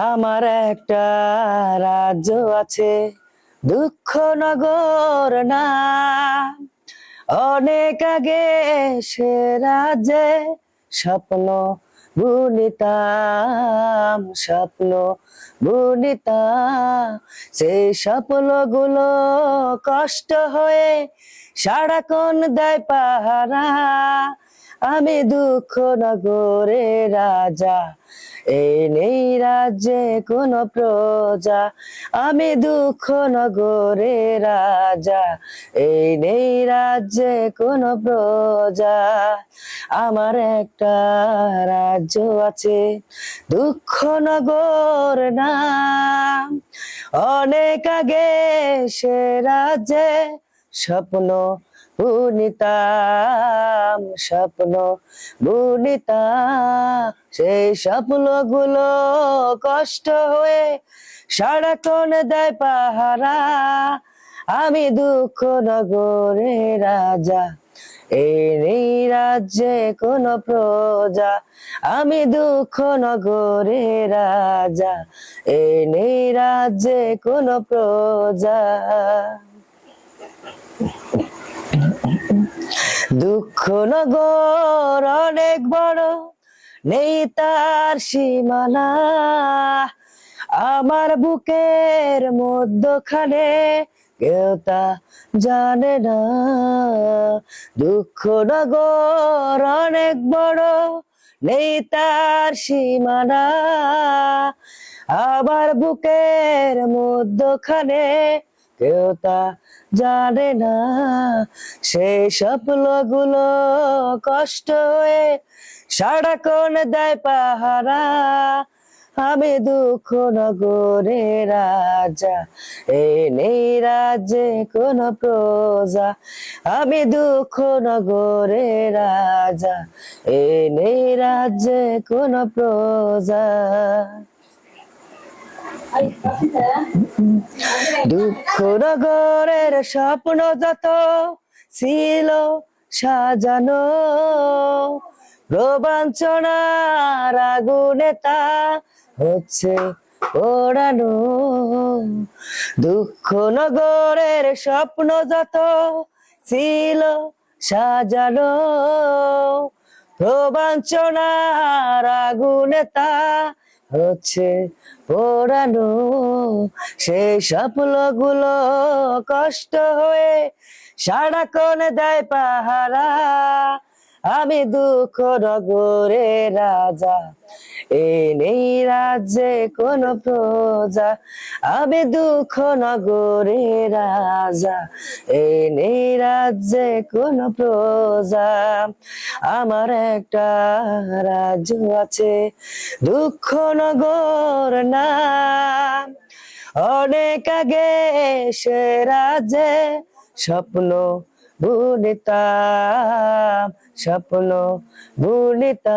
আমার একটা রাজ্য আছে, দুঃখ নগর না। অনেক আগে সে রাজ্যে স্বপ্ন বুনিতাম, স্বপ্ন বুনিতাম। সেই স্বপ্নগুলো কষ্ট হয়ে সারাক্ষণ দেয় পাহারা। আমি দুঃখ নগরে রাজা, এই নেই রাজ্যে কোনো প্রজা। আমি দুঃখ নগরে রাজা, এই নেই রাজ্যে কোনো প্রজা। আমার একটা রাজ্য আছে, দুঃখ নগর নাম। অনেক আগে সে রাজ্যে স্বপ্ন বুনিতাম, স্বপ্ন বুনিতাম। সেই স্বপ্নগুলো কষ্ট হয়ে সারাক্ষণ দেয় পাহারা। আমি দুঃখ নগরে রাজা, এই নেই রাজ্যে কোনো প্রজা। আমি দুঃখ নগরে রাজা, এই নেই রাজ্যে কোনো প্রজা। দুঃখ নগর অনেক বড়, নেই তার সীমানা। আমার বুকের মধ্যখানে কেউ তা জানে না। দুঃখ নগর অনেক বড়, নেই তার সীমানা। আমার বুকের মধ্যখানে কেউ তা জানে না। সেই স্বপ্নগুলো কষ্ট হয়ে সারাক্ষণ দেয় পাহারা। আমি দুঃখ নগরে রাজা, এই নেই রাজ্যে কোনো প্রজা। আমি দুঃখ নগরে রাজা, এই নেই রাজ্যে কোনো প্রজা। দুঃখ নগরের স্বপ্ন যত ছিল সাজানো, রোমাঞ্চনার আগুনে তা হচ্ছে পোড়ানো। দুঃখ নগরের স্বপ্ন যত ছিল সাজানো, রোমাঞ্চনার আগুনে তা হচ্ছে পোড়ানো। সেই স্বপ্নগুলো কষ্ট হয়ে সারাক্ষণ দেয় পাহারা। আমি দুঃখ নগরে রাজা, এই নেই রাজ্যে কোনো প্রজা। আমি দুঃখ নগরে রাজা, এই নেই রাজ্যে কোনো প্রজা। আমার একটা রাজ্য আছে, দুঃখ নগর নাম। অনেক আগে সে রাজ্যে স্বপ্ন বুনিতাম, স্বপ্ন বুনিতাম।